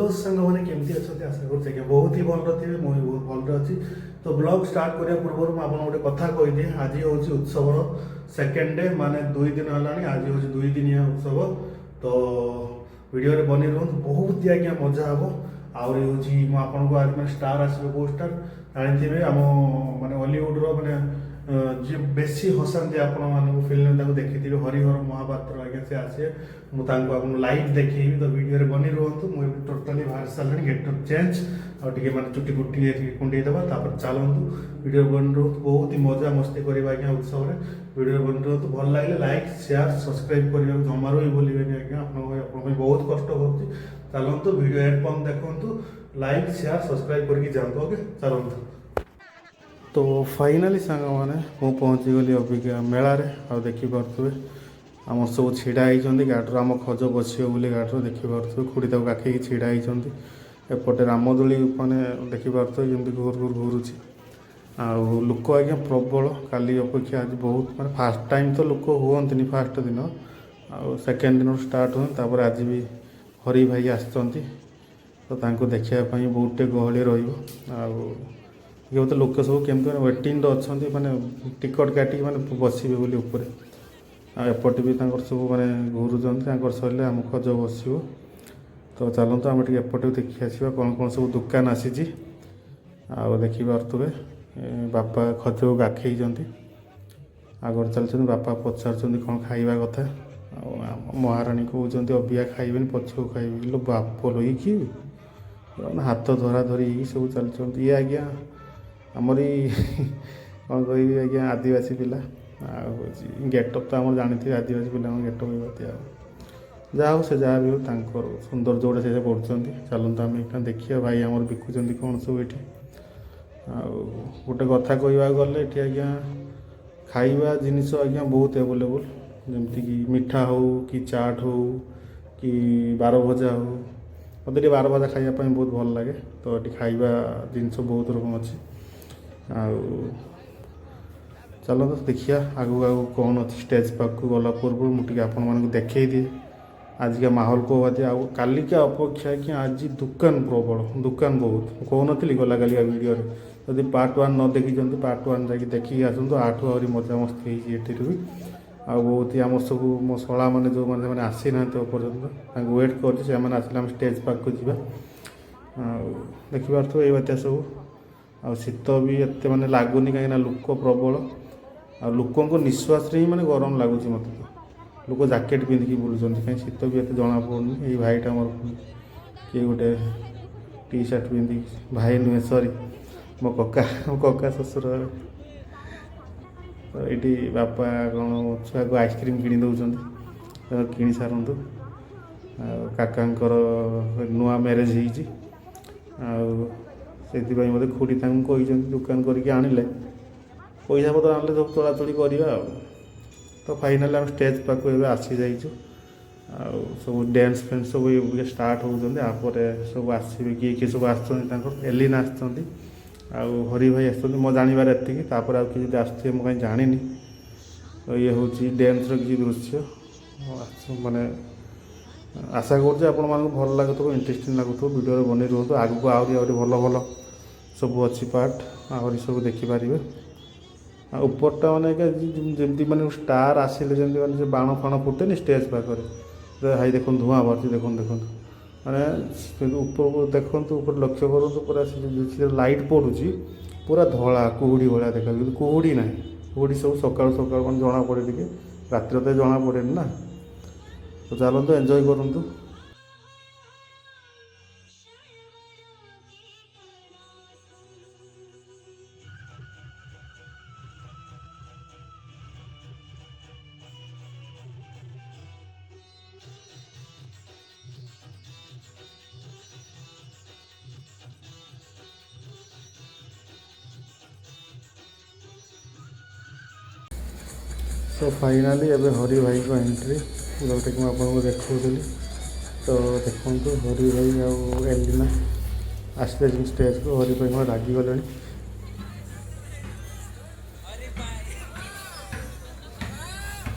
Hello सांग मैंने केमती अच्छा आशा कर बहुत ही भल थे मुझे बहुत भल अच्छी। तो ब्लॉग स्टार्ट करने पूर्व मुझे गोटे कथा कहीदिए आज हूँ उत्सव सेकेंड डे माने 2 दिन है आज हूँ 2 दिनिया उत्सव। तो वीडियो बनी रुहतु बहुत ही आज्ञा मजा हम आहरी हूँ आपको आज मैं स्टार आसवे को स्टार जानते आम माने हॉलीवुड माने जी बेसी हसाते आपण फिल्म देखी हरिहर महापात्र आज्ञा से आसे मुझे लाइव देखी तो वीडियो बनी रुहतु मुझे टोटाली बाहर सारे गेटअप चेंज और मैंने चुटी कुटी कुंडे देवा चलतु वीडियो बनी रुहतु बहुत ही मजा मस्ती करवा आज्ञा उत्सव में वीडियो बनी रुहतु भल लगे लाइक शेयर सब्सक्राइब करने जमार भी भूलें आज्ञा आप बहुत कष्ट कर चलतु वीडियो एड पॉइंट देखु लाइक शेयर सब्सक्राइब करके जातु ओके चलतु। तो फाइनाली सांग मैंने मुझे पहुँची गली अबिका मेलार आ देखिपे आम सब ढड़ा होती गाड़र आम खज बस बोली गाड़र देखिपे खुड़ी तक काखी ढड़ा होती एपटे रामदोली मैंने देखिपे जमी घूर घूर घूरुची आउ लोक आज्ञा प्रबल काली अपेक्षा आज बहुत मैं फास्ट टाइम तो लोक हुंतनी फास्ट दिन आउ सेकेंड दिन स्टार्ट हुए आज भी हरि भाई आसती तो देखापी बहुटे गहली रोते लोक सब केमती मैंने वेटिंग अच्छा माने टिकट काटिक मैंने बसवे बोली एपटे भी सब मैंने घूरुंट सर आम खज बस तो चलते आम एपटे देखी आसवा कौन कौन सब दुकान आसी देखी पारे बापा खज को गाखई आगे चलते बापा पचार कौन खाଇବା कथा महाराणी कहते अबिया खाइबे पछक खाइबे लो बाप लो कि हाथ धरा धरी सब चलते ये आज्ञा आमरी कौन कह आज्ञा आदिवासी पिला गेटअप तो आम जानी आदिवासी पिला गेटअप ये जहाँ से जहाँ भी हो सुंदर जोड़े से पढ़ुंट चलते आम देखिए भाई आम बिकुंट कौन सब ये गोटे कथा कहवाक गले ये आज्ञा खाइबा जिनिस आज्ञा बहुत एवेलेबल जमती कि मिठा हो कि चाट हो कि बार भजा हो मत बार भजा खावाई बहुत भल लगे तो ये खाइबा जिनस बहुत रकम अच्छी चलो तो देखिए आगू आगू कौन अच्छी स्टेज पाक गला पूर्व मुझे आपण देखई दिए आज का माहौल को कालिका अपेक्षा कि आज दुकान प्रबल दुकान बहुत कहनी गला कालिका वीडियो जदि पार्ट 1 न देखी पार्ट 1 जाकि देखिए आसतु आठू आहरी मजा मस्ती ये भी आ बहुत ही आम सब मो शला मैंने जो मैंने आसी ना पर्यटन वेट कर आसले आम स्टेज पाक को जा देखिपार ये बात सब आ शीत भी एत मैंने लगुनि कहीं लोक प्रबल आ लोक निश्वास ही मैंने गरम लगुच मत लोक जैकेट पिंधिकी बुलूँ कहीं शीत भी एत जना पड़नी ये भाईटा मोर किए गोटे टी सार्ट पिंधि भाई नुहे सरी मो कका शशुर तो ये बापा कौन छुआ को आइसक्रीम किणी दौरान कि सारतु काकांकर नुआ मैरेज होती मत खुड़ी कही दुकान करके आणिले पैसा पतर आने सब तोड़ातोड़ी करवा तो फाइनाली आम स्टेज पाक आसी जाइए सब डांस फैंस सब स्टार्ट होते सब आसवे किए किए सब आलिना आसती हरि भाई आस मो जानवर एति आउ कि आसुए मुझे कहीं जानी तो ये हूँ डांस किसी दृश्य माने आशा कर भल लगुव इंटरेस्टिंग लगुव वीडियो बनी रुहतु आगू आहरी भल भल सब अच्छी पार्ट आहरी सब देखिपारे उपरटा मैंने जमी मैंने स्टार आसिले जमी मैंने बाण फाण फुटे स्टेज पाखे हाई देख धूआं बाहर देखो देखो मैंने ऊपर को देखु ऊपर लक्ष्य करूँ पूरा लाइट पड़ुची पूरा धला कुहुड़ी भाया देखा कुहुड़ी ना कुहुड़ी सब सका सका मैं जना पड़े टे रात तो जना पड़े ना तो चलते एंजॉय करूँ। तो फाइनाली एवं हरि भाई को एंट्री जोटा कि आपको देखी तो देखो हरि भाई आउ एलिना आसले स्टेज को हरि भाई रागिगले